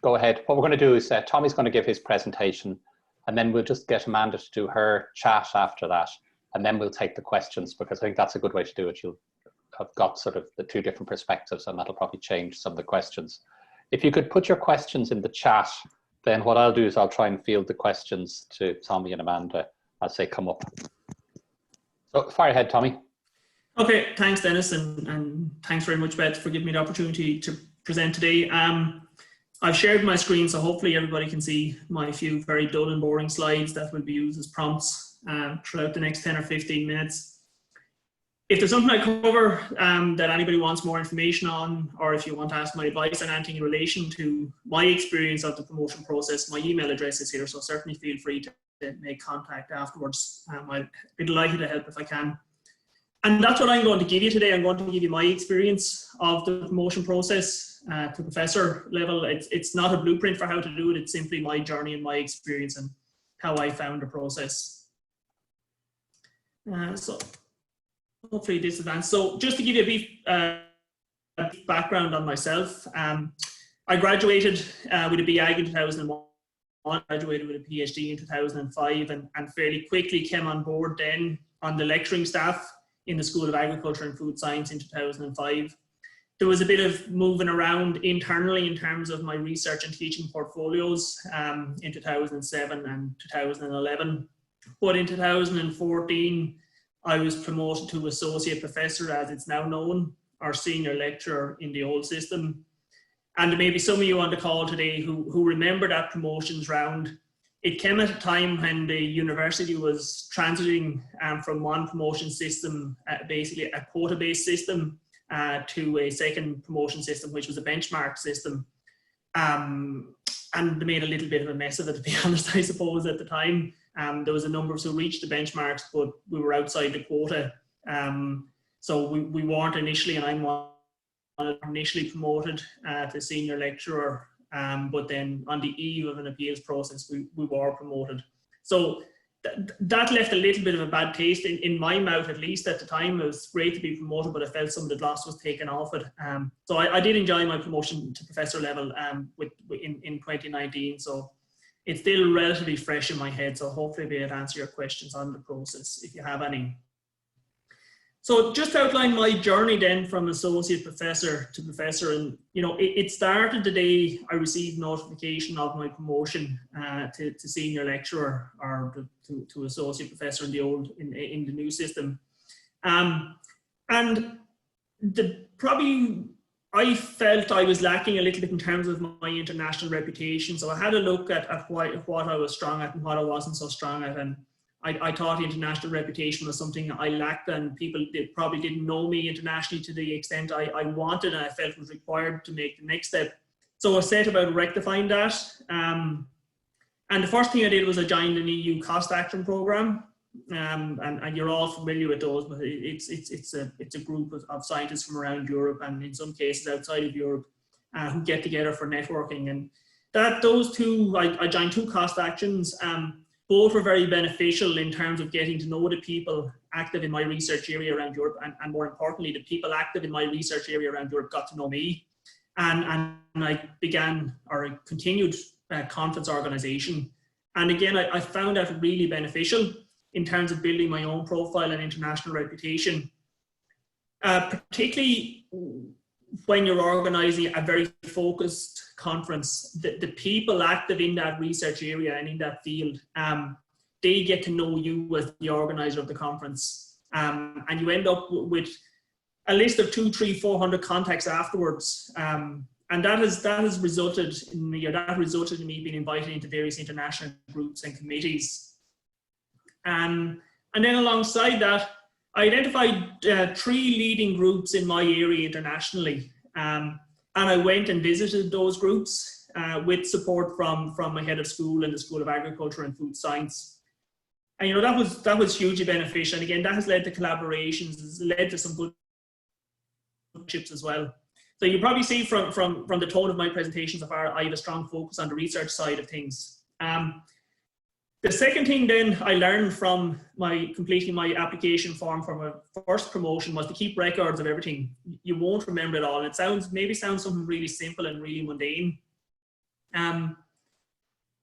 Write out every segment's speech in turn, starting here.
go ahead. What we're going to do is Tommy's going to give his presentation, and then we'll just get Amanda to do her chat after that, and then we'll take the questions, because I think that's a good way to do it. You'll have got sort of the two different perspectives, and that'll probably change some of the questions. If you could put your questions in the chat, then what I'll do is I'll try and field the questions to Tommy and Amanda as they come up. So fire ahead, Tommy. Okay, thanks, Dennis, and thanks very much, Beth, for giving me the opportunity to present today. I've shared my screen, so hopefully everybody can see my few very dull and boring slides that will be used as prompts throughout the next 10 or 15 minutes. If there's something I cover that anybody wants more information on, or if you want to ask my advice on anything in relation to my experience of the promotion process, my email address is here, so certainly feel free to make contact afterwards. I'd be delighted to help if I can. And that's what I'm going to give you today. I'm going to give you my experience of the promotion process to professor level. It's not a blueprint for how to do it. It's simply my journey and my experience and how I found the process. So hopefully this advanced. So just to give you a brief background on myself, I graduated with a BA in 2001. Graduated with a PhD in 2005 and fairly quickly came on board then on the lecturing staff in the School of Agriculture and Food Science in 2005. There was a bit of moving around internally in terms of my research and teaching portfolios in 2007 and 2011. But in 2014, I was promoted to associate professor, as it's now known, or senior lecturer in the old system. And there may be some of you on the call today who remember that promotions round. It came at a time when the university was transiting from one promotion system, basically a quota-based system, to a second promotion system, which was a benchmark system. And they made a little bit of a mess of it, to be honest, I suppose, at the time. There was a number of us who reached the benchmarks, but we were outside the quota. So we weren't initially, and I'm initially promoted to senior lecturer. But then on the eve of an appeals process, we were promoted. So that left a little bit of a bad taste in my mouth, at least at the time. It was great to be promoted, but I felt some of the gloss was taken off it. So I did enjoy my promotion to professor level in 2019. So it's still relatively fresh in my head. So hopefully I'll be able to answer your questions on the process if you have any. So just to outline my journey then from associate professor to professor, and it started the day I received notification of my promotion to senior lecturer or to associate professor in the old in the new system, and I felt I was lacking a little bit in terms of my international reputation. So I had a look at what I was strong at and what I wasn't so strong at, and I thought international reputation was something I lacked, and people probably didn't know me internationally to the extent I wanted and I felt was required to make the next step. So I set about rectifying that. And the first thing I did was I joined an EU cost action program. And you're all familiar with those, but it's a group of scientists from around Europe, and in some cases outside of Europe, who get together for networking. And those two, I joined two cost actions. Both were very beneficial in terms of getting to know the people active in my research area around Europe, and more importantly, the people active in my research area around Europe got to know me, and I began or continued conference organization. And again, I found that really beneficial in terms of building my own profile and international reputation, particularly when you're organizing a very focused conference. The people active in that research area and in that field, they get to know you as the organizer of the conference, and you end up with a list of 200, 300, 400 contacts afterwards, and that has resulted in me, or that resulted in me being invited into various international groups and committees. And then alongside that, I identified 3 leading groups in my area internationally, and I went and visited those groups with support from my head of school in the School of Agriculture and Food Science. And that was hugely beneficial. And again, that has led to collaborations, has led to some good partnerships as well. So you probably see from the tone of my presentation so far, I have a strong focus on the research side of things. The second thing then I learned from completing my application form for my first promotion was to keep records of everything. You won't remember it all. It maybe sounds something really simple and really mundane.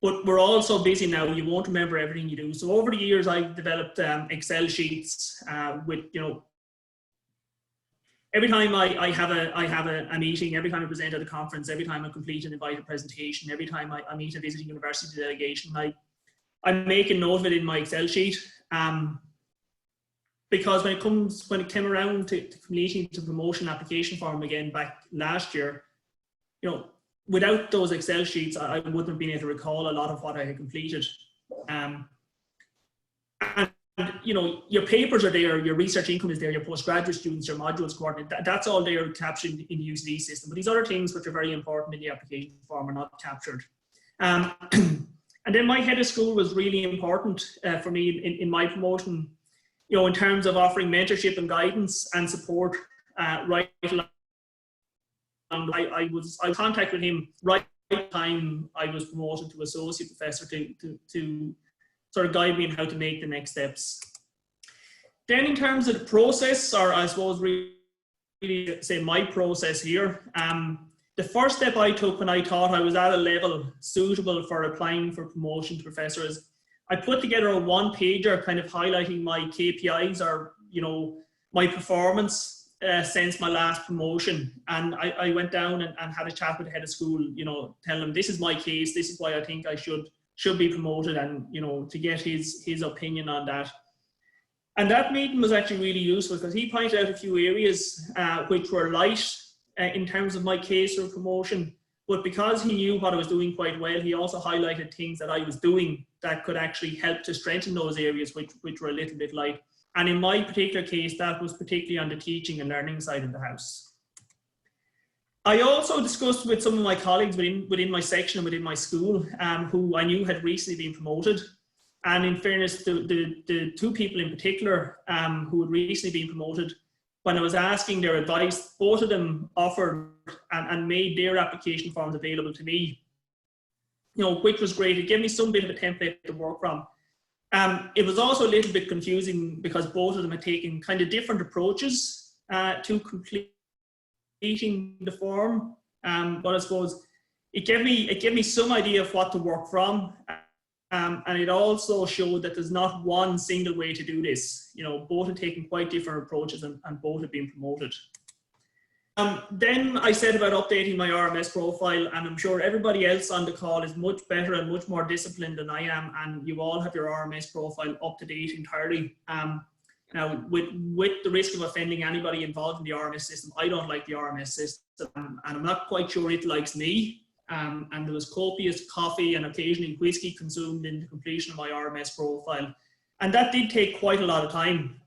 But we're all so busy now, you won't remember everything you do. So over the years, I've developed Excel sheets with, every time I have a meeting, every time I present at a conference, every time I complete an invited presentation, every time I meet a visiting university delegation, I make a note of it in my Excel sheet. Because when it came around to completing the promotion application form again back last year, without those Excel sheets, I wouldn't have been able to recall a lot of what I had completed. And your papers are there, your research income is there, your postgraduate students, your modules coordinated, that's all there captured in the UCD system. But these other things which are very important in the application form are not captured. And then my head of school was really important for me in my promotion, in terms of offering mentorship and guidance and support right along. I was in contact with him right at the time I was promoted to associate professor to sort of guide me in how to make the next steps. Then in terms of the process, or I suppose really say my process here, the first step I took when I thought I was at a level suitable for applying for promotion to professor is I put together a one-pager kind of highlighting my KPIs or, my performance since my last promotion. And I went down and had a chat with the head of school, telling him this is my case, this is why I think I should be promoted, and, to get his opinion on that. And that meeting was actually really useful because he pointed out a few areas which were light in terms of my case for promotion. But because he knew what I was doing quite well, he also highlighted things that I was doing that could actually help to strengthen those areas which were a little bit light. And in my particular case, that was particularly on the teaching and learning side of the house. I also discussed with some of my colleagues within my section and within my school who I knew had recently been promoted. And in fairness, the two people in particular who had recently been promoted, when I was asking their advice, both of them offered and made their application forms available to me, which was great. It gave me some bit of a template to work from. It was also a little bit confusing because both of them had taken kind of different approaches to completing the form. But I suppose it gave me some idea of what to work from. And it also showed that there's not one single way to do this. Both had taken quite different approaches and both had been promoted. Then I set about updating my RMS profile, and I'm sure everybody else on the call is much better and much more disciplined than I am, and you all have your RMS profile up to date entirely. Now, with the risk of offending anybody involved in the RMS system, I don't like the RMS system, and I'm not quite sure it likes me. And there was copious coffee and occasionally whiskey consumed in the completion of my RMS profile. And that did take quite a lot of time.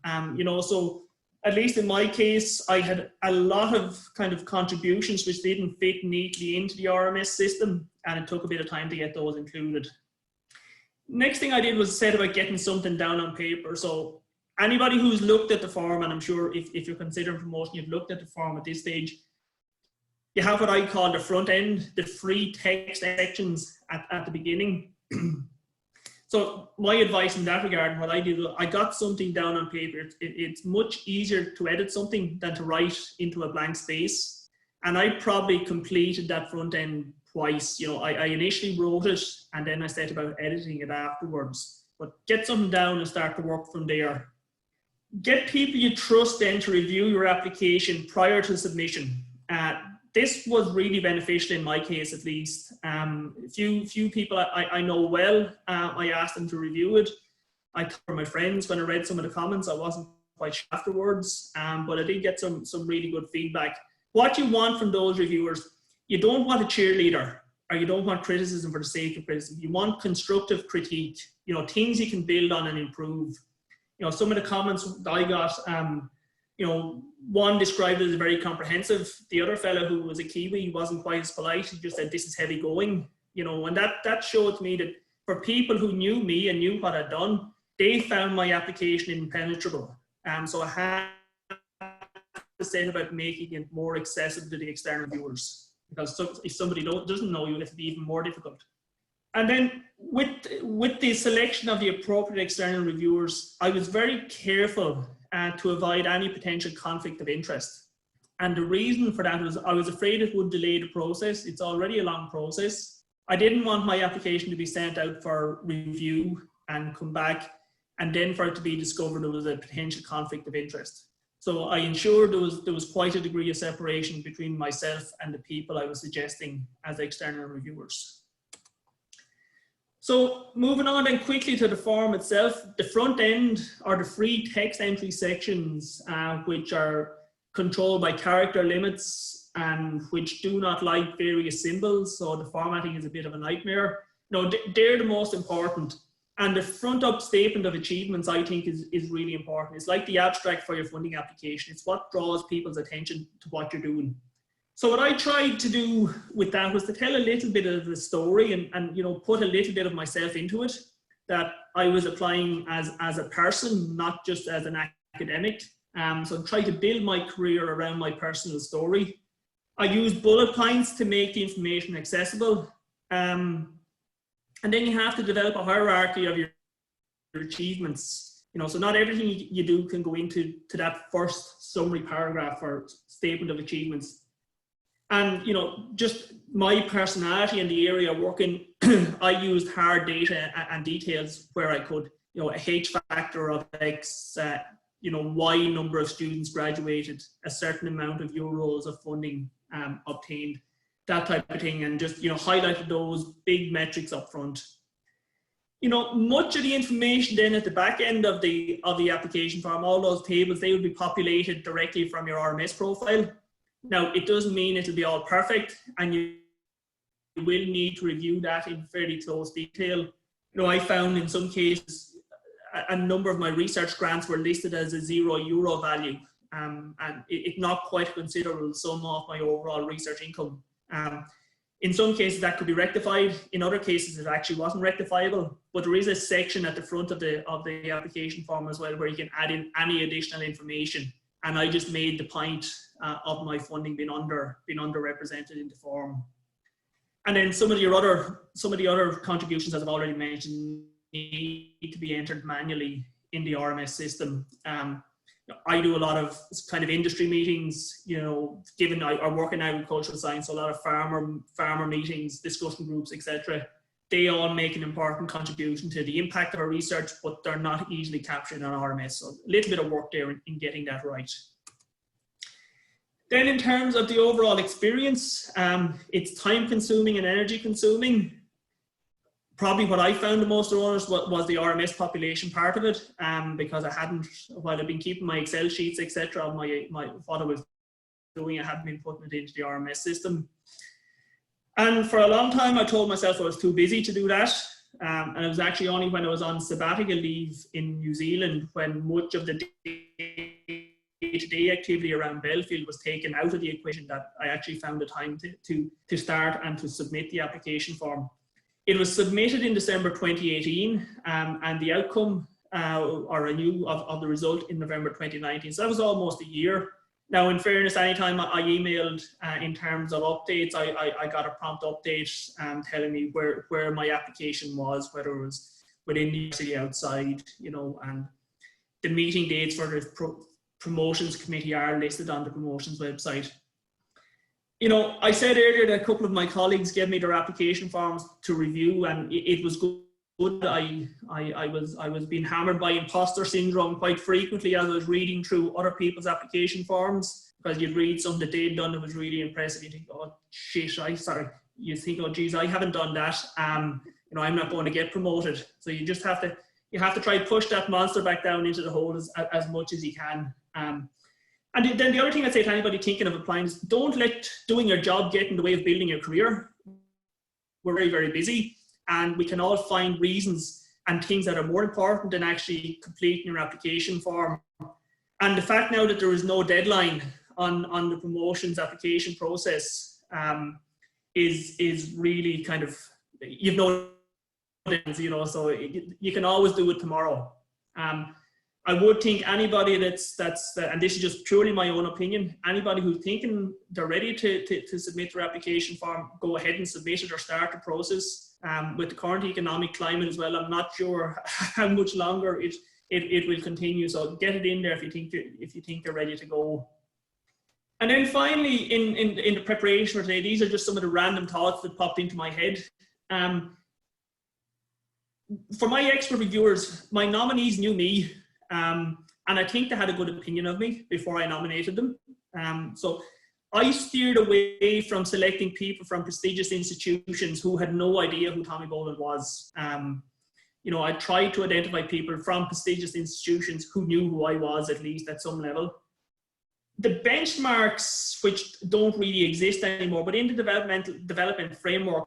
So at least in my case, I had a lot of kind of contributions which didn't fit neatly into the RMS system, and it took a bit of time to get those included. Next thing I did was set about getting something down on paper. So anybody who's looked at the form, and I'm sure if you're considering promotion, you've looked at the form at this stage, you have what I call the front end, the free text sections at the beginning. So my advice in that regard, and what I did, I got something down on paper. It's much easier to edit something than to write into a blank space. And I probably completed that front end twice. I initially wrote it and then I set about editing it afterwards. But get something down and start to work from there. Get people you trust then to review your application prior to submission. This was really beneficial in my case, at least. Few people I know well, I asked them to review it. I told my friends when I read some of the comments, I wasn't quite sure afterwards, but I did get some really good feedback. What you want from those reviewers, you don't want a cheerleader, or you don't want criticism for the sake of criticism. You want constructive critique, things you can build on and improve. Some of the comments that I got, one described it as very comprehensive. The other fellow, who was a Kiwi, wasn't quite as polite. He just said, this is heavy going, and that showed me that for people who knew me and knew what I'd done, they found my application impenetrable. So I had to say about making it more accessible to the external viewers, because if somebody doesn't know you, it'll be even more difficult. And then with the selection of the appropriate external reviewers, I was very careful to avoid any potential conflict of interest. And the reason for that was I was afraid it would delay the process. It's already a long process. I didn't want my application to be sent out for review and come back, and then for it to be discovered there was a potential conflict of interest. So I ensured there was quite a degree of separation between myself and the people I was suggesting as external reviewers. So moving on then quickly to the form itself, the front end are the free text entry sections, which are controlled by character limits and which do not like various symbols. So the formatting is a bit of a nightmare. No, they're the most important. And the front up statement of achievements, I think, is really important. It's like the abstract for your funding application. It's what draws people's attention to what you're doing. So what I tried to do with that was to tell a little bit of the story and you know, put a little bit of myself into it, that I was applying as a person, not just as an academic. So I tried to build my career around my personal story. I used bullet points to make the information accessible. And then you have to develop a hierarchy of your achievements. You know, so not everything you do can go into that first summary paragraph or statement of achievements. And, you know, just my personality in the area working, I used hard data and details where I could, you know, a H factor of X, you know, Y number of students graduated, a certain amount of euros of funding obtained, that type of thing, and just, you know, highlighted those big metrics up front. You know, much of the information then at the back end of the application form, all those tables, they will be populated directly from your RMS profile. Now, it doesn't mean it'll be all perfect, and you will need to review that in fairly close detail. You know, I found in some cases a number of my research grants were listed as a €0 value, and it's not quite a considerable sum of my overall research income. In some cases that could be rectified. In other cases it actually wasn't rectifiable, but there is a section at the front of the application form as well where you can add in any additional information. And I just made the point of my funding being underrepresented in the form. And then some of the other contributions, as I've already mentioned, need to be entered manually in the RMS system. I do a lot of kind of industry meetings, you know, given I work in agricultural science, so a lot of farmer meetings, discussion groups, etc. They all make an important contribution to the impact of our research, but they're not easily captured on RMS. So a little bit of work there in getting that right. Then in terms of the overall experience, it's time consuming and energy consuming. Probably what I found the most onerous was the RMS population part of it, because I hadn't, while I've been keeping my Excel sheets, etc., of my what I was doing, I hadn't been putting it into the RMS system. And for a long time, I told myself I was too busy to do that. And it was actually only when I was on sabbatical leave in New Zealand, when much of the day-to-day activity around Belfield was taken out of the equation, that I actually found the time to start and to submit the application form. It was submitted in December 2018, and the outcome or review of the result in November 2019. So that was almost a year. Now, in fairness, anytime I emailed in terms of updates, I got a prompt update telling me where my application was, whether it was within the city, outside, you know, and the meeting dates for the promotions committee are listed on the promotions website. You know, I said earlier that a couple of my colleagues gave me their application forms to review, and it was good. I was being hammered by imposter syndrome quite frequently as I was reading through other people's application forms, because you'd read something that they'd done that was really impressive. You think, oh shit, you think, oh geez, I haven't done that. You know, I'm not going to get promoted. So you just have to try to push that monster back down into the hole as much as you can. And then the other thing I'd say to anybody thinking of applying is, don't let doing your job get in the way of building your career. We're very, very busy, and we can all find reasons and things that are more important than actually completing your application form. And the fact now that there is no deadline on the promotions application process is really kind of, you've no, you know, so you can always do it tomorrow. I would think anybody that's and this is just purely my own opinion, anybody who's thinking they're ready to submit their application form, go ahead and submit it or start the process. With the current economic climate as well, I'm not sure how much longer it will continue. So get it in there if you think you're ready to go. And then finally, in the preparation for today, these are just some of the random thoughts that popped into my head. For my expert reviewers, my nominees knew me, and I think they had a good opinion of me before I nominated them. So I steered away from selecting people from prestigious institutions who had no idea who Tommy Boland was. You know, I tried to identify people from prestigious institutions who knew who I was, at least at some level. The benchmarks, which don't really exist anymore, but in the development framework,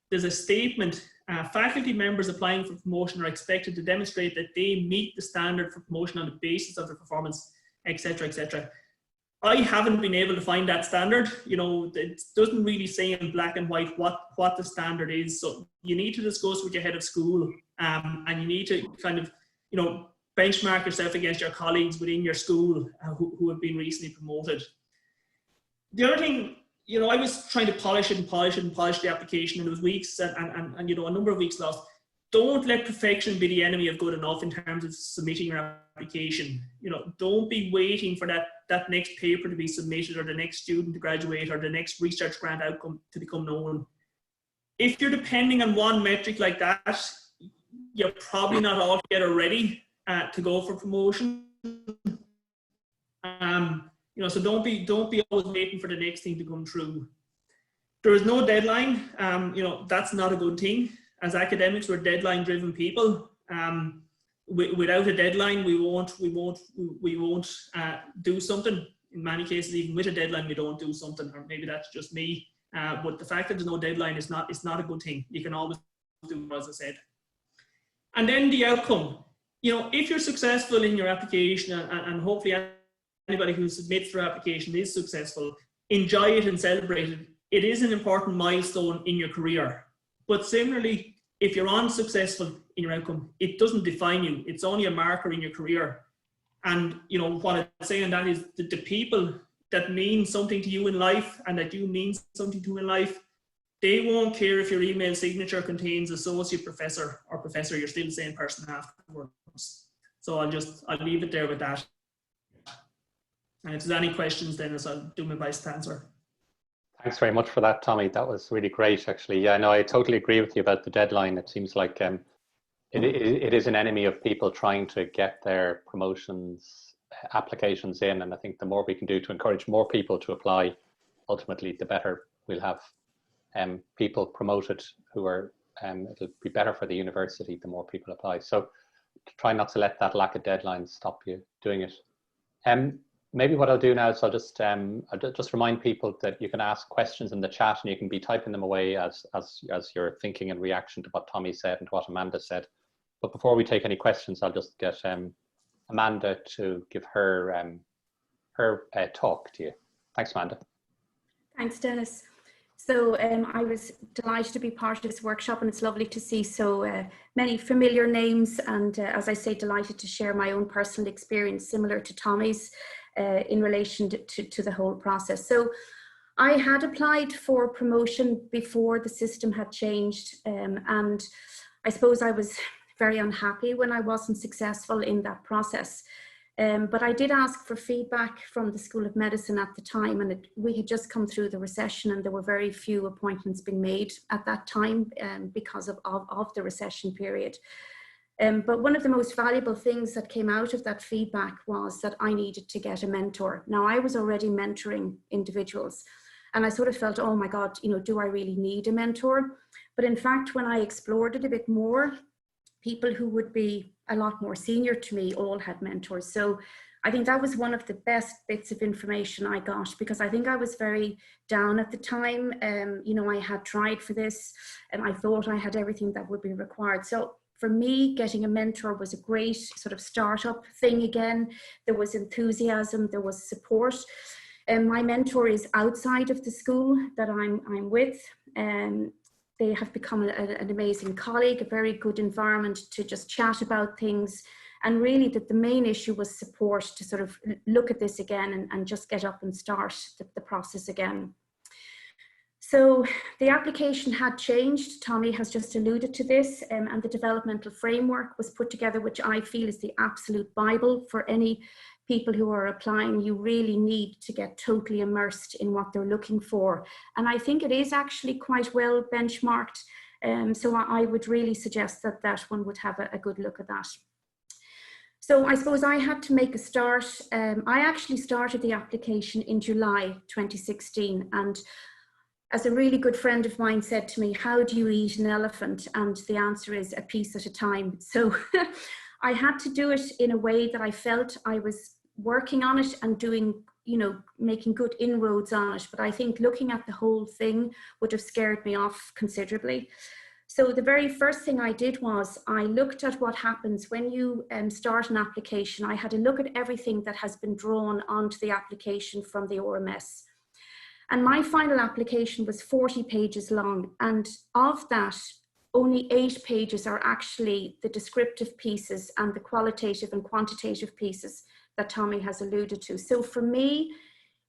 there's a statement, faculty members applying for promotion are expected to demonstrate that they meet the standard for promotion on the basis of their performance, etc., etc. I haven't been able to find that standard. You know, it doesn't really say in black and white what the standard is. So you need to discuss with your head of school, and you need to kind of, you know, benchmark yourself against your colleagues within your school who have been recently promoted. The other thing, you know, I was trying to polish the application, and there was weeks and you know, a number of weeks lost. Don't let perfection be the enemy of good enough in terms of submitting your application. You know, don't be waiting for that next paper to be submitted, or the next student to graduate, or the next research grant outcome to become known. If you're depending on one metric like that, you're probably not altogether ready to go for promotion. You know, so don't be always waiting for the next thing to come true. There is no deadline. You know, that's not a good thing. As academics, we're deadline-driven people. Without a deadline, we won't do something. In many cases, even with a deadline, we don't do something, or maybe that's just me. But the fact that there's no deadline is not a good thing. You can always do, as I said. And then the outcome. You know, if you're successful in your application, and hopefully anybody who submits their application is successful, enjoy it and celebrate it. It is an important milestone in your career. But similarly, if you're unsuccessful in your outcome, it doesn't define you. It's only a marker in your career. And, you know, what I'm saying that is that the people that mean something to you in life, and that you mean something to in life, they won't care if your email signature contains associate professor or professor. You're still the same person afterwards. So I'll leave it there with that. And if there's any questions, then I'll do my best to answer. Thanks very much for that, Tommy. That was really great, actually. Yeah, no, I totally agree with you about the deadline. It seems like it is an enemy of people trying to get their promotions applications in. And I think the more we can do to encourage more people to apply, ultimately, the better we'll have people promoted who are, it'll be better for the university the more people apply. So try not to let that lack of deadlines stop you doing it. Maybe what I'll do now is I'll just remind people that you can ask questions in the chat, and you can be typing them away as you're thinking in reaction to what Tommy said and what Amanda said. But before we take any questions, I'll just get Amanda to give her talk to you. Thanks, Amanda. Thanks, Dennis. So I was delighted to be part of this workshop, and it's lovely to see so many familiar names, and as I say, delighted to share my own personal experience similar to Tommy's in relation to the whole process. So I had applied for promotion before the system had changed, and I suppose I was very unhappy when I wasn't successful in that process. But I did ask for feedback from the School of Medicine at the time, and we had just come through the recession, and there were very few appointments being made at that time because of the recession period. But one of the most valuable things that came out of that feedback was that I needed to get a mentor. Now, I was already mentoring individuals, and I sort of felt, oh my God, you know, do I really need a mentor? But in fact, when I explored it a bit more, people who would be a lot more senior to me all had mentors. So I think that was one of the best bits of information I got, because I think I was very down at the time. You know, I had tried for this and I thought I had everything that would be required. So for me, getting a mentor was a great sort of startup thing again. There was enthusiasm, there was support. And my mentor is outside of the school that I'm with. They have become an amazing colleague, a very good environment to just chat about things. And really that the main issue was support to sort of look at this again and just get up and start the process again. So the application had changed. Tommy has just alluded to this, and the developmental framework was put together, which I feel is the absolute Bible for any people who are applying, you really need to get totally immersed in what they're looking for. And I think it is actually quite well benchmarked. So I would really suggest that that one would have a good look at that. So I suppose I had to make a start. I actually started the application in July 2016, and as a really good friend of mine said to me, how do you eat an elephant? And the answer is a piece at a time. So I had to do it in a way that I felt I was working on it and doing, you know, making good inroads on it. But I think looking at the whole thing would have scared me off considerably. So the very first thing I did was I looked at what happens when you start an application. I had a look at everything that has been drawn onto the application from the ORMS. And my final application was 40 pages long. And of that, only 8 pages are actually the descriptive pieces and the qualitative and quantitative pieces that Tommy has alluded to. So for me,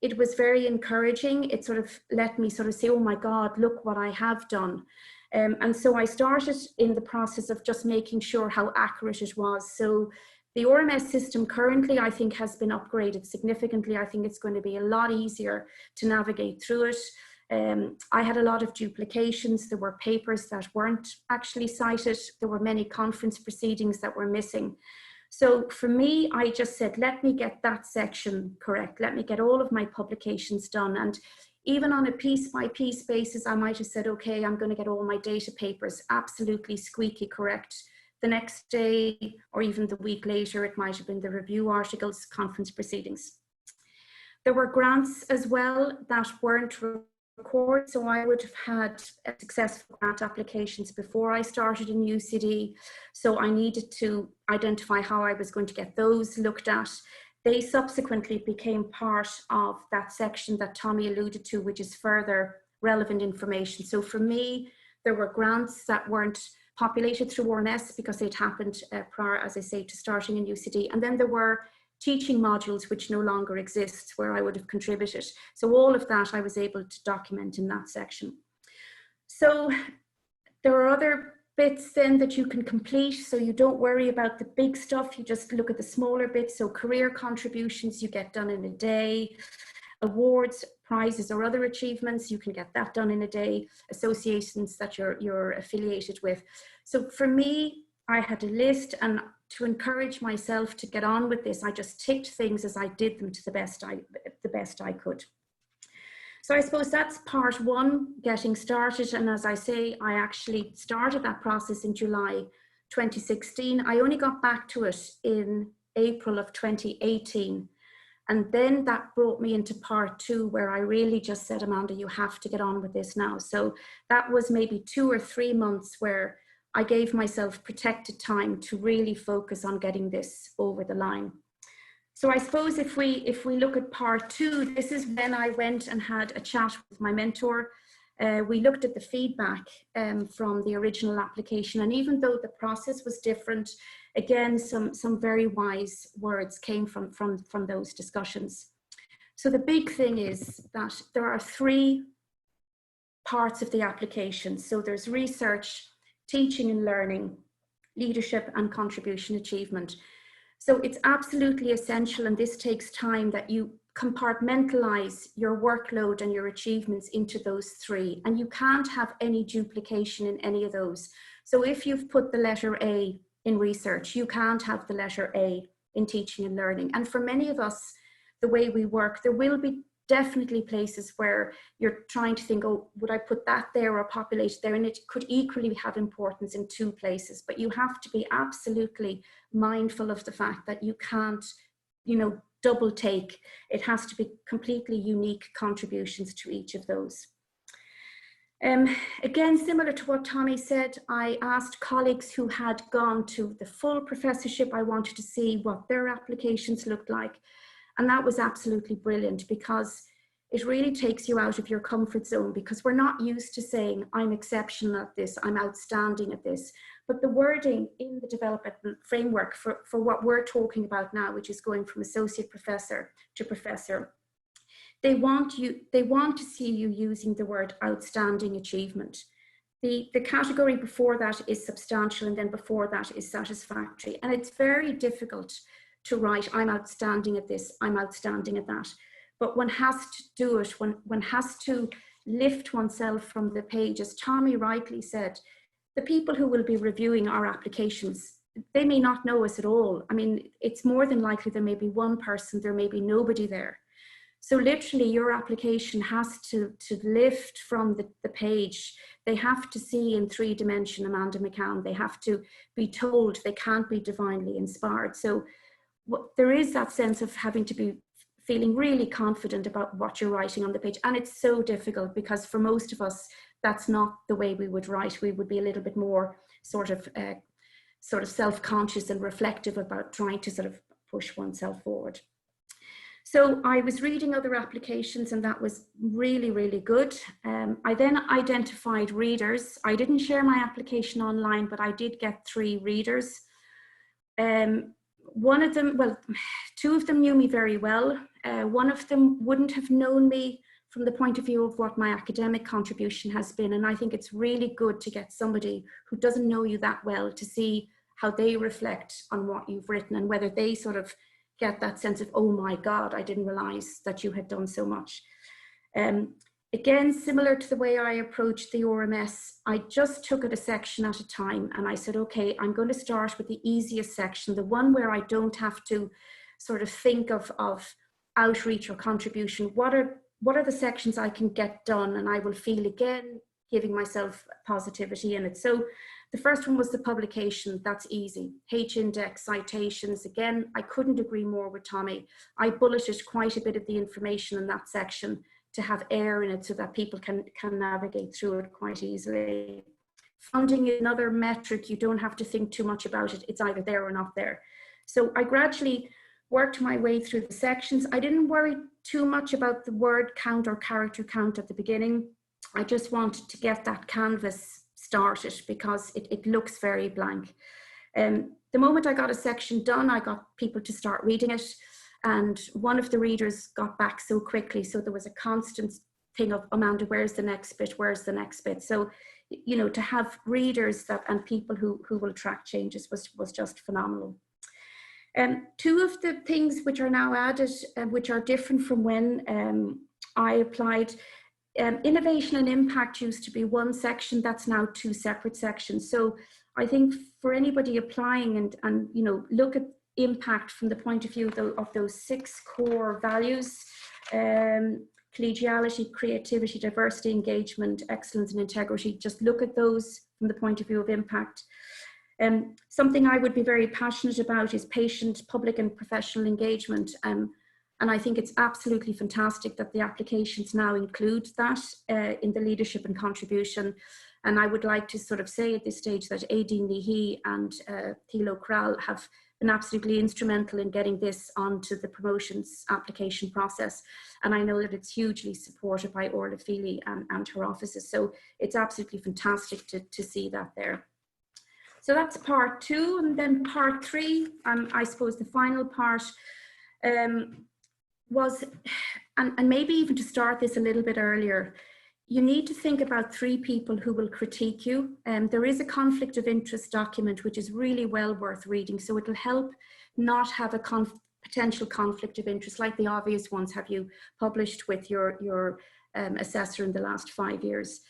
it was very encouraging. It sort of let me sort of say, oh my God, look what I have done. And so I started in the process of just making sure how accurate it was. So the ORMS system currently, I think, has been upgraded significantly. I think it's going to be a lot easier to navigate through it. I had a lot of duplications. There were papers that weren't actually cited. There were many conference proceedings that were missing. So for me, I just said, let me get that section correct. Let me get all of my publications done. And even on a piece by piece basis, I might have said, okay, I'm going to get all my data papers absolutely squeaky correct. The next day, or even the week later, it might have been the review articles, conference proceedings. There were grants as well that weren't recorded. So I would have had successful grant applications before I started in UCD. So I needed to identify how I was going to get those looked at. They subsequently became part of that section that Tommy alluded to, which is further relevant information. So for me, there were grants that weren't populated through ORMS because they'd happened prior, as I say, to starting in UCD. And then there were teaching modules which no longer exist where I would have contributed. So all of that I was able to document in that section. So there are other bits then that you can complete, so you don't worry about the big stuff, you just look at the smaller bits. So career contributions you get done in a day, awards, prizes or other achievements, you can get that done in a day, associations that you're affiliated with. So for me, I had a list, and to encourage myself to get on with this, I just ticked things as I did them to the best I could. So I suppose that's part one, getting started. And as I say, I actually started that process in July 2016. I only got back to it in April of 2018. And then that brought me into part two, where I really just said, Amanda, you have to get on with this now. So that was maybe 2 or 3 months where I gave myself protected time to really focus on getting this over the line. So I suppose if we look at part two, this is when I went and had a chat with my mentor. We looked at the feedback from the original application, and even though the process was different, again, some very wise words came from those discussions. So the big thing is that there are 3 parts of the application. So there's research, teaching and learning, leadership, and contribution achievement. So it's absolutely essential, and this takes time, that you compartmentalize your workload and your achievements into those 3, and you can't have any duplication in any of those. So if you've put the letter A in research, you can't have the letter A in teaching and learning. And for many of us, the way we work, there will be definitely places where you're trying to think, oh, would I put that there or populate there? And it could equally have importance in 2 places, but you have to be absolutely mindful of the fact that you can't, double take. It has to be completely unique contributions to each of those. Again, similar to what Tommy said, I asked colleagues who had gone to the full professorship. I wanted to see what their applications looked like. And that was absolutely brilliant, because it really takes you out of your comfort zone, because we're not used to saying, I'm exceptional at this, I'm outstanding at this. But the wording in the development framework for what we're talking about now, which is going from associate professor to professor, they want to see you using the word outstanding achievement. The category before that is substantial, and then before that is satisfactory. And it's very difficult to write, I'm outstanding at this, I'm outstanding at that. But one has to do it, one has to lift oneself from the page. As Tommy rightly said, the people who will be reviewing our applications, they may not know us at all. I mean, it's more than likely there may be one person, there may be nobody there. So literally your application has to lift from the page. They have to see in 3-dimension Amanda McCann. They have to be told they can't be divinely inspired. So there is that sense of having to be feeling really confident about what you're writing on the page. And it's so difficult because for most of us, that's not the way we would write. We would be a little bit more sort of self-conscious and reflective about trying to sort of push oneself forward. So I was reading other applications and that was really, really good. I then identified readers. I didn't share my application online, but I did get 3 readers. One of them, well, 2 of them knew me very well. One of them wouldn't have known me from the point of view of what my academic contribution has been. And I think it's really good to get somebody who doesn't know you that well to see how they reflect on what you've written and whether they sort of get that sense of, oh my God, I didn't realize that you had done so much. Again, similar to the way I approached the RMS, I just took it a section at a time and I said, okay, I'm going to start with the easiest section, the one where I don't have to sort of think of outreach or contribution. What are the sections I can get done? And I will feel again, giving myself positivity in it. So the first one was the publication. That's easy. H-index, citations. Again, I couldn't agree more with Tommy. I bulleted quite a bit of the information in that section to have air in it so that people can navigate through it quite easily. Funding is another metric. You don't have to think too much about it. It's either there or not there. So I gradually worked my way through the sections. I didn't worry too much about the word count or character count at the beginning. I just wanted to get that canvas started because it looks very blank. The moment I got a section done, I got people to start reading it. And one of the readers got back so quickly. So there was a constant thing of, Amanda, where's the next bit? Where's the next bit? So, you know, to have readers and people who will track changes was just phenomenal. 2 of the things which are now added, which are different from when I applied, innovation and impact used to be one section. That's now 2 separate sections. So I think for anybody applying and you know, look at impact from the point of view of those 6 core values, collegiality, creativity, diversity, engagement, excellence and integrity. Just look at those from the point of view of impact. Something I would be very passionate about is patient, public and professional engagement. And I think it's absolutely fantastic that the applications now include that in the leadership and contribution. And I would like to sort of say at this stage that Aideen Leahy and Thilo Kral have been absolutely instrumental in getting this onto the promotions application process. And I know that it's hugely supported by Orla Feely and her offices. So it's absolutely fantastic to see that there. So that's part 2. And then part 3, I suppose the final part was, and maybe even to start this a little bit earlier, you need to think about 3 people who will critique you. There is a conflict of interest document, which is really well worth reading. So it'll help not have a potential conflict of interest, like the obvious ones. Have you published with your assessor in the last 5 years?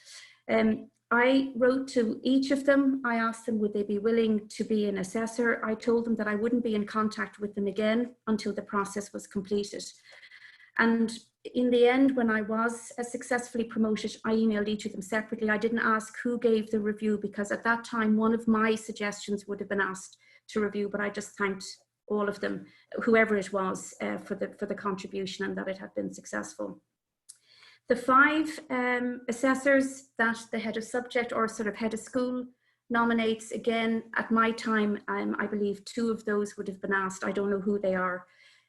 I wrote to each of them. I asked them, would they be willing to be an assessor? I told them that I wouldn't be in contact with them again until the process was completed. And in the end, when I was successfully promoted, I emailed each of them separately. I didn't ask who gave the review because at that time, one of my suggestions would have been asked to review, but I just thanked all of them, whoever it was, for the contribution and that it had been successful. The 5 assessors that the head of subject or sort of head of school nominates, again, at my time, I believe 2 of those would have been asked. I don't know who they are.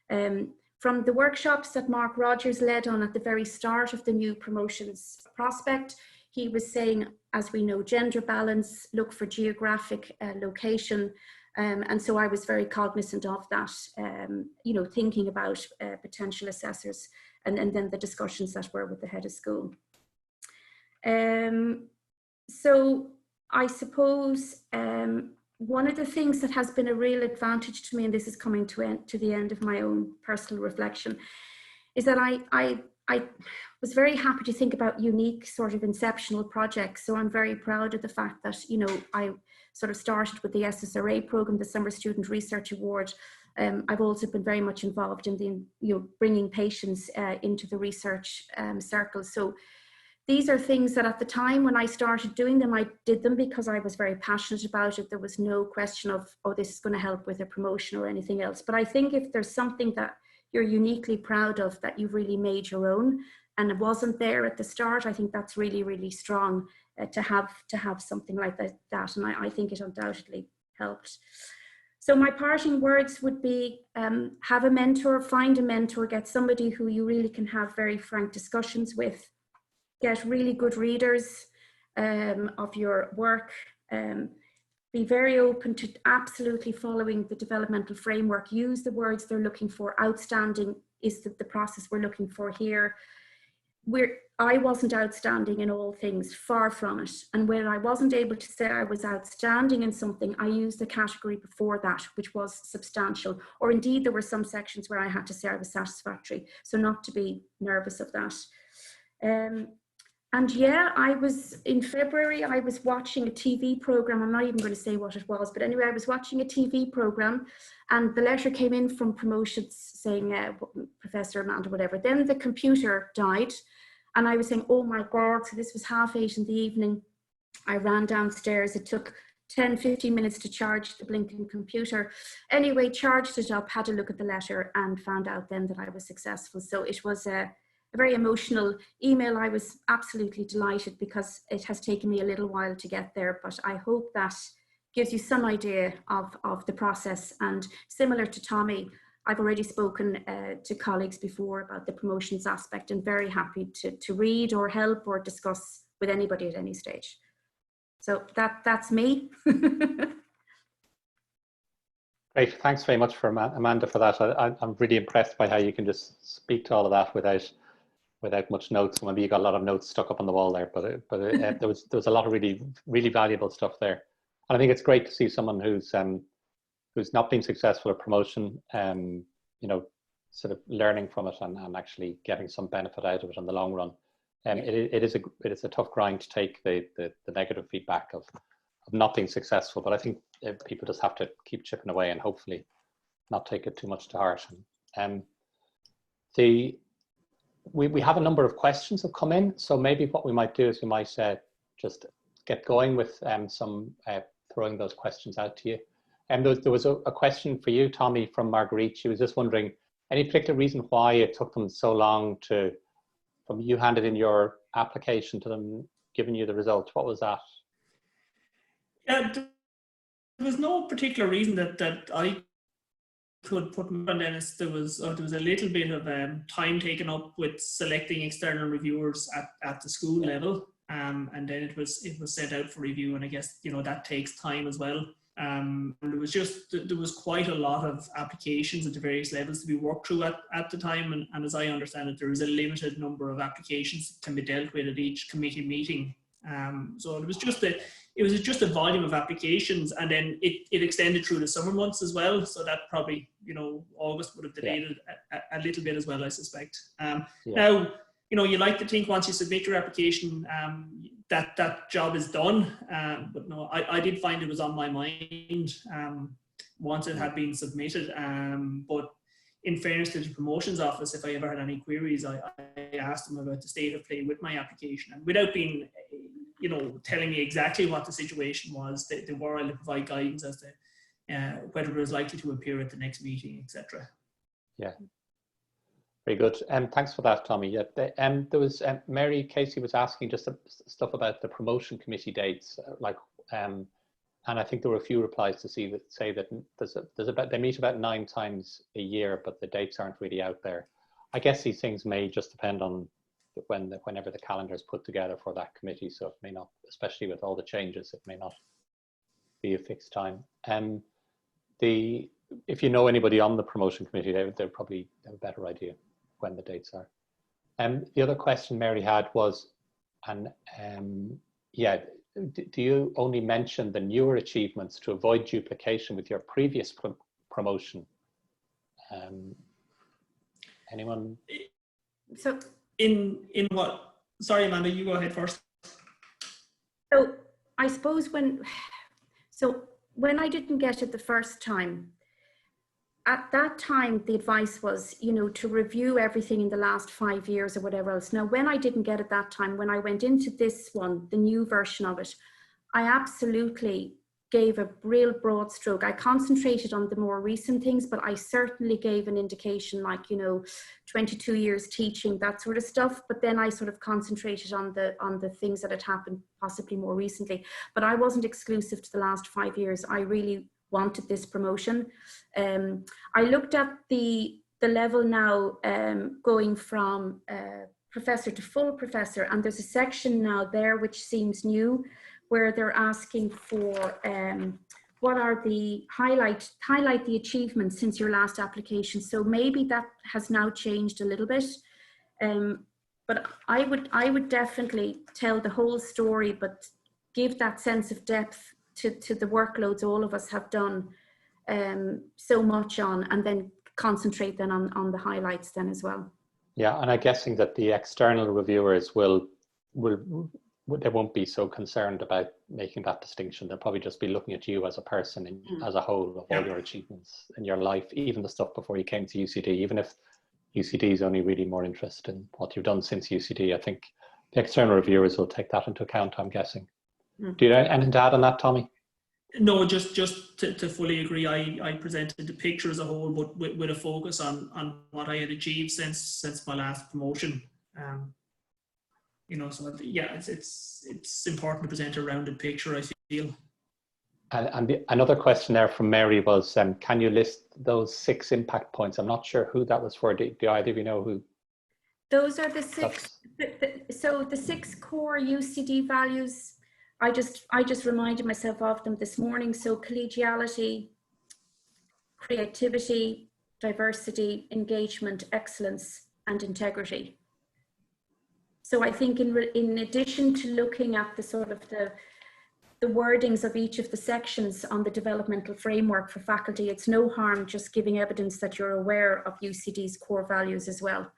From the workshops that Mark Rogers led on at the very start of the new promotions prospect, he was saying, as we know, gender balance, look for geographic location. And so I was very cognizant of that, you know, thinking about potential assessors and then the discussions that were with the head of school. So I suppose one of the things that has been a real advantage to me, and this is coming to the end of my own personal reflection, is that I was very happy to think about unique sort of inceptional projects. So I'm very proud of the fact that, you know, I sort of started with the SSRA program, the Summer Student Research Award. I've also been very much involved in the, you know, bringing patients into the research circle. So these are things that at the time when I started doing them, I did them because I was very passionate about it. There was no question of, oh, this is going to help with a promotion or anything else. But I think if there's something that you're uniquely proud of, that you've really made your own, and it wasn't there at the start, I think that's really, really strong to have something like that. And I think it undoubtedly helped. So my parting words would be, have a mentor, find a mentor, get somebody who you really can have very frank discussions with, get really good readers of your work, be very open to absolutely following the developmental framework, use the words they're looking for. Outstanding is the process we're looking for here. I wasn't outstanding in all things, far from it. And when I wasn't able to say I was outstanding in something, I used the category before that, which was substantial. Or indeed, there were some sections where I had to say I was satisfactory. So not to be nervous of that. And yeah, in February, I was watching a TV program. I'm not even going to say what it was, but anyway, I was watching a TV program and the letter came in from promotions saying, Professor Amanda, whatever. Then the computer died and I was saying, oh my God, so this was 8:30 in the evening. I ran downstairs. It took 10, 15 minutes to charge the blinking computer. Anyway, charged it up, had a look at the letter and found out then that I was successful. So it was a very emotional email. I was absolutely delighted because it has taken me a little while to get there, but I hope that gives you some idea of the process. And similar to Tommy, I've already spoken to colleagues before about the promotions aspect and very happy to read or help or discuss with anybody at any stage. So that's me. Great, thanks very much for Amanda for that. I'm really impressed by how you can just speak to all of that without much notes. Maybe you got a lot of notes stuck up on the wall there, but there was a lot of really valuable stuff there. And I think it's great to see someone who's not been successful at promotion, you know, sort of learning from it and actually getting some benefit out of it in the long run. It is a tough grind to take the negative feedback of not being successful, but I think people just have to keep chipping away and hopefully not take it too much to heart. We have a number of questions that come in, so maybe what we might do is we might just get going with some throwing those questions out to you. And there was a question for you, Tommy, from Marguerite. She was just wondering, any particular reason why it took them so long from you handed in your application to them giving you the results? What was that? Yeah, there was no particular reason that I could put on Dennis. There was a little bit of time taken up with selecting external reviewers at the school level, and then it was sent out for review, and I guess, you know, that takes time as well. And there was quite a lot of applications at the various levels to be worked through at the time, and as I understand it, there is a limited number of applications that can be dealt with at each committee meeting. So it was just a volume of applications, and then it extended through the summer months as well. So that probably, you know, August would have delayed it a little bit as well, I suspect. Now, you know, you like to think once you submit your application, that job is done. But no, I did find it was on my mind once it had been submitted. But in fairness to the promotions office, if I ever had any queries, I asked them about the state of play with my application, and without being, you know, telling me exactly what the situation was, they were able to provide guidance as to whether it was likely to appear at the next meeting, etc. Yeah. Very good. Thanks for that, Tommy. Yeah, there was Mary Casey was asking just stuff about the promotion committee dates, and I think there were a few replies to say that they meet about 9 times a year, but the dates aren't really out there. I guess these things may just depend on whenever the calendar is put together for that committee, so it may not, especially with all the changes, it may not be a fixed time. If you know anybody on the promotion committee, they'll probably have a better idea when the dates are. The other question Mary had was, do you only mention the newer achievements to avoid duplication with your previous promotion? Anyone? So in what? Sorry, Amanda, you go ahead first. So I suppose when I didn't get it the first time, at that time, the advice was, you know, to review everything in the last 5 years or whatever else. Now, when I didn't get it that time, when I went into this one, the new version of it, I absolutely gave a real broad stroke. I concentrated on the more recent things, but I certainly gave an indication like, you know, 22 years teaching, that sort of stuff. But then I sort of concentrated on the things that had happened possibly more recently. But I wasn't exclusive to the last 5 years. I really wanted this promotion. I looked at the level now going from professor to full professor, and there's a section now there which seems new, where they're asking for what are the highlight the achievements since your last application. So maybe that has now changed a little bit, but I would definitely tell the whole story, but give that sense of depth to the workloads all of us have done so much on, and then concentrate then on the highlights then as well. Yeah, and I'm guessing that the external reviewers they won't be so concerned about making that distinction. They'll probably just be looking at you as a person and as a whole of all your achievements in your life, even the stuff before you came to UCD. Even if UCD is only really more interested in what you've done since UCD, I think the external reviewers will take that into account, I'm guessing. Do you have anything to add on that, Tommy? No, just to fully agree. I presented the picture as a whole, but with a focus on what I had achieved since my last promotion. You know, so yeah, it's important to present a rounded picture, I feel. And another question there from Mary was, can you list those 6 impact points? I'm not sure who that was for. Do either of you know who? Those are the 6. So the 6 core UCD values. I just reminded myself of them this morning. So collegiality, creativity, diversity, engagement, excellence, and integrity. So I think in addition to looking at the sort of the wordings of each of the sections on the developmental framework for faculty, it's no harm just giving evidence that you're aware of UCD's core values as well.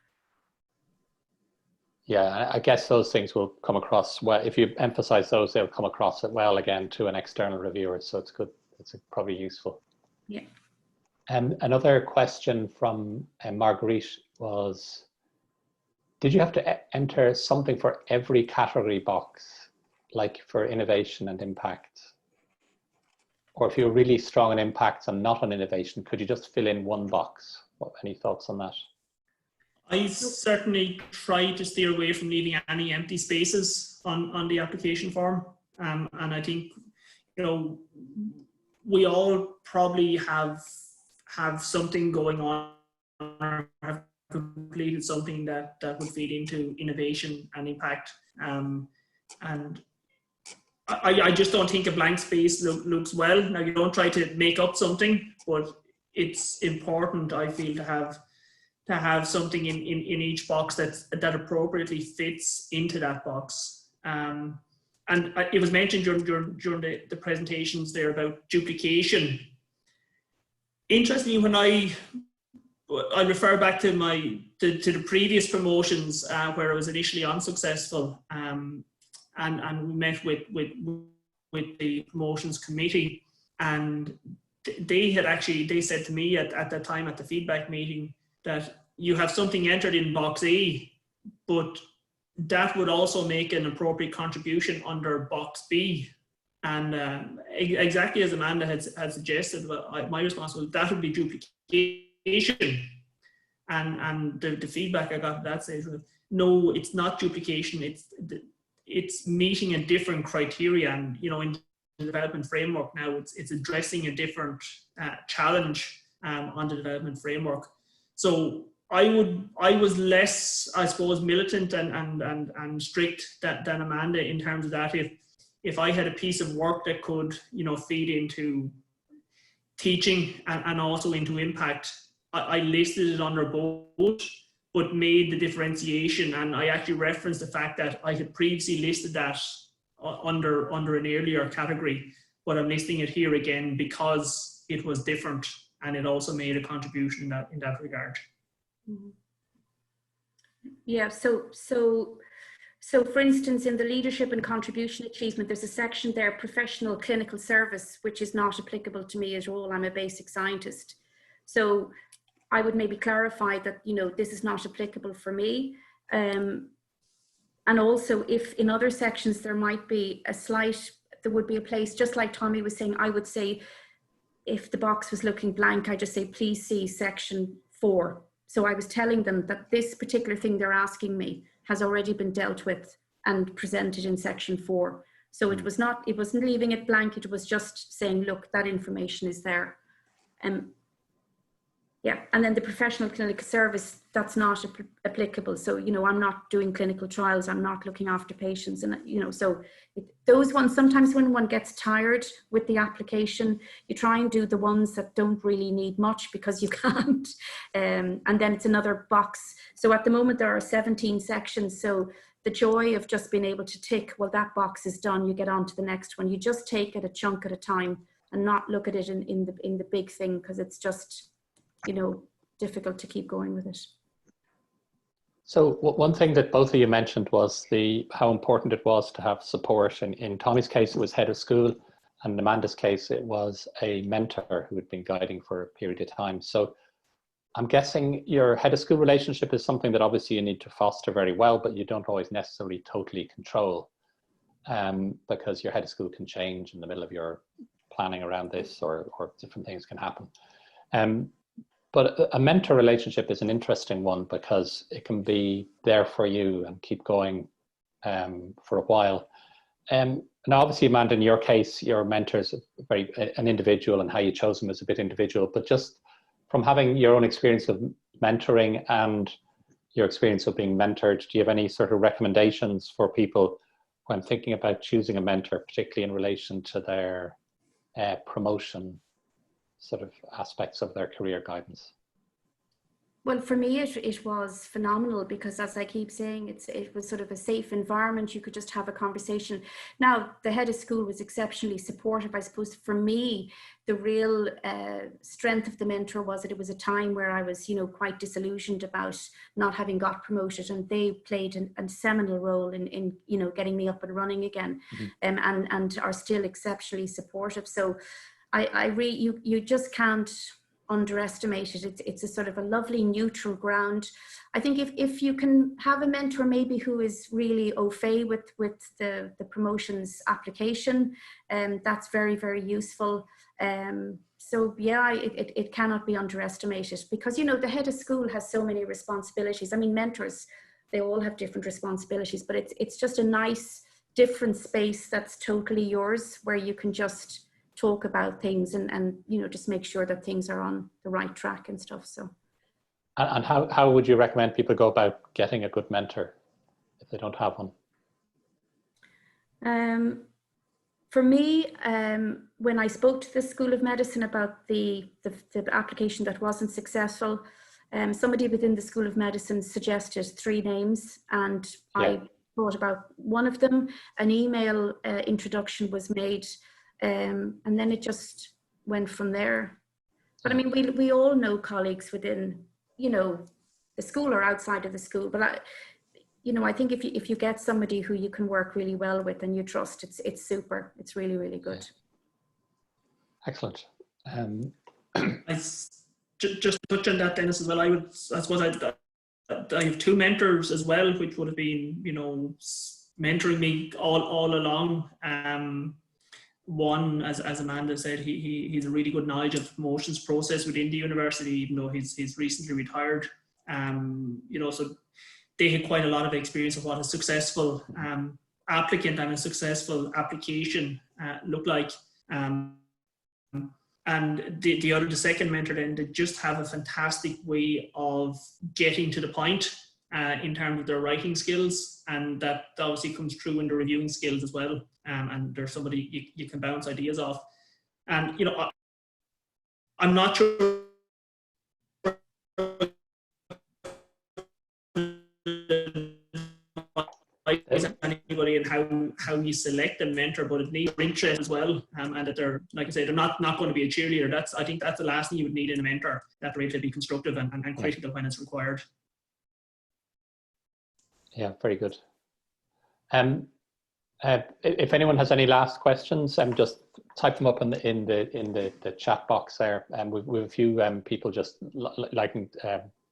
Yeah, I guess those things will come across well. If you emphasize those, they'll come across well again to an external reviewer. So it's good. It's probably useful. Yeah. Another question from Marguerite was, did you have to enter something for every category box, like for innovation and impact? Or if you're really strong on impacts and not on innovation, could you just fill in one box? Any thoughts on that? I certainly try to steer away from leaving any empty spaces on the application form. And I think, you know, we all probably have something going on, or have completed something that would feed into innovation and impact. And I just don't think a blank space looks well. Now, you don't try to make up something, but it's important, I feel, to have something in each box that appropriately fits into that box. And it was mentioned during the presentations there about duplication. Interestingly, when I refer back to the previous promotions where I was initially unsuccessful, and we met with the promotions committee, and they said to me at that time at the feedback meeting that you have something entered in box A, but that would also make an appropriate contribution under box B. And exactly as Amanda had suggested, my response was that would be duplication. And the feedback I got at that stage was, no, it's not duplication. It's meeting a different criteria. And, you know, in the development framework now, it's addressing a different challenge on the development framework. So I was less, I suppose, militant and strict than Amanda in terms of that. If I had a piece of work that could, you know, feed into teaching and also into impact, I listed it under both, but made the differentiation. And I actually referenced the fact that I had previously listed that under an earlier category, but I'm listing it here again because it was different and it also made a contribution in that regard. Mm-hmm. Yeah, so for instance, in the leadership and contribution achievement, there's a section there, professional clinical service, which is not applicable to me as role. I'm a basic scientist. So I would maybe clarify that, you know, this is not applicable for me. And also if in other sections there might be there would be a place, just like Tommy was saying, I would say, if the box was looking blank, I just say, please see section 4. So I was telling them that this particular thing they're asking me has already been dealt with and presented in section 4. So it wasn't leaving it blank. It was just saying, look, that information is there. Yeah, and then the professional clinical service, that's not applicable. So, you know, I'm not doing clinical trials. I'm not looking after patients. And, you know, so those ones, sometimes when one gets tired with the application, you try and do the ones that don't really need much because you can't. And then it's another box. So at the moment, there are 17 sections. So the joy of just being able to tick, well, that box is done, you get on to the next one. You just take it a chunk at a time and not look at it in the big thing, because it's just, you know, difficult to keep going with it. So one thing that both of you mentioned was how important it was to have support. In Tommy's case, it was head of school, and in Amanda's case, it was a mentor who had been guiding for a period of time. So I'm guessing your head of school relationship is something that obviously you need to foster very well, but you don't always necessarily totally control, because your head of school can change in the middle of your planning around this, or different things can happen. But a mentor relationship is an interesting one because it can be there for you and keep going for a while. And obviously, Amanda, in your case, your mentor is an individual, and how you chose him is a bit individual. But just from having your own experience of mentoring and your experience of being mentored, do you have any sort of recommendations for people when thinking about choosing a mentor, particularly in relation to their promotion sort of aspects of their career guidance? Well, for me, it was phenomenal because, as I keep saying, it was sort of a safe environment. You could just have a conversation. Now, the head of school was exceptionally supportive. I suppose for me, the real strength of the mentor was that it was a time where I was, you know, quite disillusioned about not having got promoted, and they played a seminal role in you know, getting me up and running again, and are still exceptionally supportive. So you just can't underestimate it. It's a sort of a lovely neutral ground. I think if you can have a mentor maybe who is really au fait with the promotions application, that's very, very useful. So yeah, it cannot be underestimated, because, you know, the head of school has so many responsibilities. I mean, mentors, they all have different responsibilities, but it's just a nice different space that's totally yours, where you can just talk about things and you know, just make sure that things are on the right track and stuff. So, and how would you recommend people go about getting a good mentor if they don't have one? For me, when I spoke to the School of Medicine about the application that wasn't successful, somebody within the School of Medicine suggested 3 names, and I thought about one of them. An email introduction was made, and then it just went from there. But I mean, we all know colleagues within, you know, the school or outside of the school. But you know, I think if you get somebody who you can work really well with and you trust, it's super. It's really, really good. Excellent. Just to touch on that, Dennis, as well, I suppose I have 2 mentors as well, which would have been, you know, mentoring me all along. One, as Amanda said, he's a really good knowledge of the promotions process within the university, even though he's recently retired. You know, so they had quite a lot of experience of what a successful applicant and a successful application look like. And the second mentor then, they just have a fantastic way of getting to the point in terms of their writing skills, and that obviously comes through in the reviewing skills as well. And there's somebody you can bounce ideas off. And, you know, I'm not sure anybody in how you select a mentor, but it needs interest as well, and that they're, like I say, they're not going to be a cheerleader. I think that's the last thing you would need in a mentor, that they're able to be constructive and critical when it's required. Yeah, very good. If anyone has any last questions, just type them up in the chat box there. And we have a few people just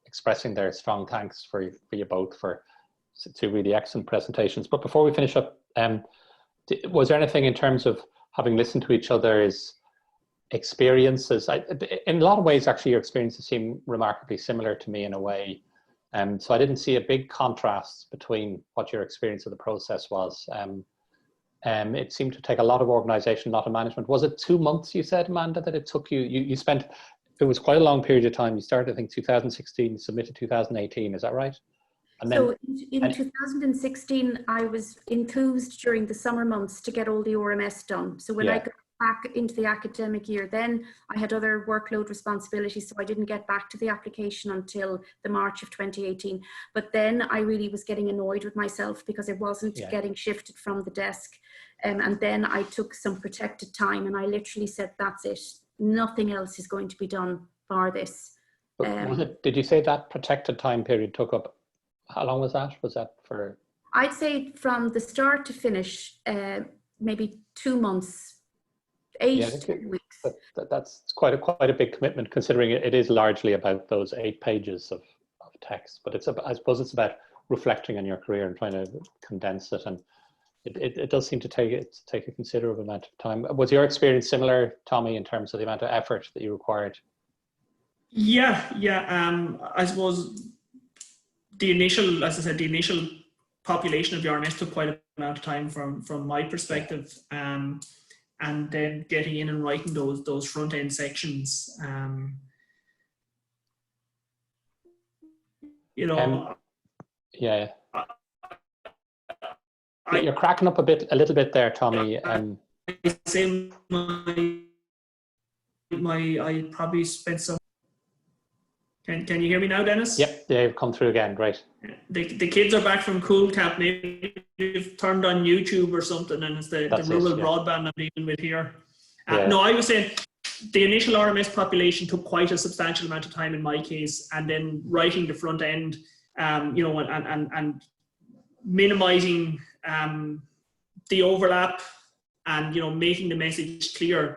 expressing their strong thanks for you both for two really excellent presentations. But before we finish up, was there anything in terms of having listened to each other's experiences? In a lot of ways, actually, your experiences seem remarkably similar to me in a way. So I didn't see a big contrast between what your experience of the process was. It seemed to take a lot of organization, a lot of management. Was it 2 months, you said, Amanda, that it took you? You spent, it was quite a long period of time. You started, I think, 2016, submitted 2018, is that right? And then, so in 2016, I was enthused during the summer months to get all the RMS done. So when I got back into the academic year, then I had other workload responsibilities, so I didn't get back to the application until the March of 2018. But then I really was getting annoyed with myself because it wasn't getting shifted from the desk. And then I took some protected time and I literally said, that's it. Nothing else is going to be done for this. Did you say that protected time period took up, how long was that? Was that for? I'd say from the start to finish, maybe 2 months. 8 weeks. That's quite a big commitment, considering it is largely about those 8 pages of text. But I suppose it's about reflecting on your career and trying to condense it, and it does seem to take a considerable amount of time. Was your experience similar, Tommy, in terms of the amount of effort that you required? Yeah. I suppose the initial population of the RMS took quite an amount of time from my perspective. And then getting in and writing those front end sections, you're cracking up a little bit there, Tommy. I say I probably spent some. Can you hear me now, Dennis? Yep, they've come through again. Great. The kids are back from cool camp. Maybe they've turned on YouTube or something, and it's the rural broadband I'm dealing with here. No, I was saying the initial RMS population took quite a substantial amount of time in my case, and then writing the front end, and minimizing the overlap, and making the message clear.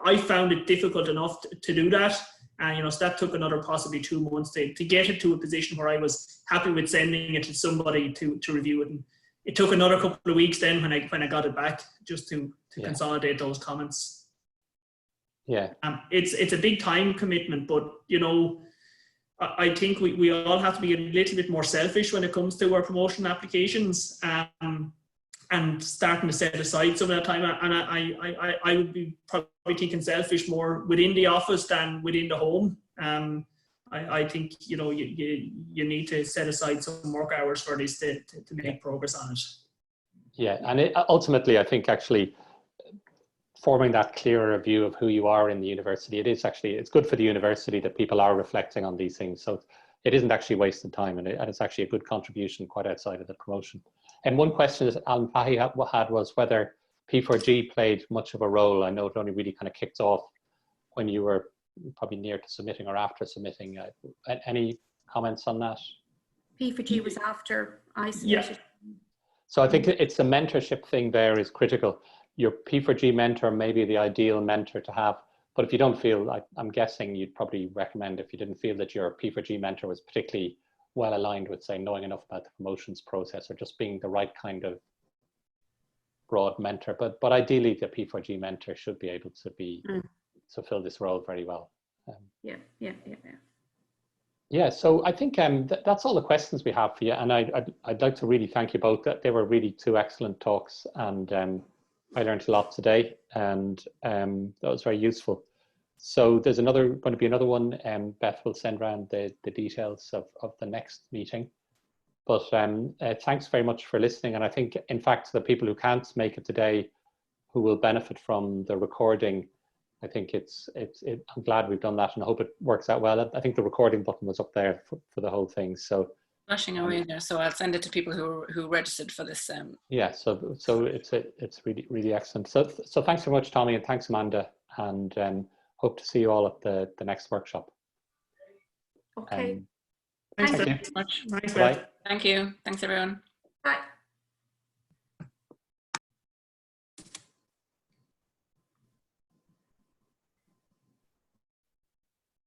I found it difficult enough to do that. And so that took another possibly 2 months to get it to a position where I was happy with sending it to somebody to review it. And it took another couple of weeks then when I got it back, just to consolidate those comments. Yeah. It's a big time commitment, but I think we all have to be a little bit more selfish when it comes to our promotion applications, and starting to set aside some of that time. And I would be probably thinking selfish more within the office than within the home. I think you need to set aside some work hours for this to make progress on it. Yeah, and ultimately, I think actually forming that clearer view of who you are in the university, it's good for the university that people are reflecting on these things. So it isn't actually wasted time, and it's actually a good contribution quite outside of the promotion. And one question that Alan Fahy had was whether P4G played much of a role. I know it only really kind of kicked off when you were probably near to submitting or after submitting. Any comments on that? P4G was after I submitted. Yeah. So I think it's the mentorship thing there is critical. Your P4G mentor may be the ideal mentor to have, but if you don't feel, I'm guessing you'd probably recommend, if you didn't feel that your P4G mentor was particularly well aligned with, say, knowing enough about the promotions process or just being the right kind of broad mentor, but ideally the P4G mentor should be able to to fill this role very well. Yeah, so I think that's all the questions we have for you, and I'd like to really thank you both. They were really 2 excellent talks, and I learned a lot today, and that was very useful. So there's going to be another one. Beth will send around the details of the next meeting. But thanks very much for listening. And I think, in fact, the people who can't make it today, who will benefit from the recording, I think I'm glad we've done that, and I hope it works out well. I think the recording button was up there for the whole thing. So flashing away there, so I'll send it to people who registered for this. Yeah, so it's really excellent. So thanks so much, Tommy, and thanks, Amanda, and hope to see you all at the next workshop. Okay. Thanks Thank very you. much. Thanks, Bye. Beth. Thank you. Thanks, everyone. Bye.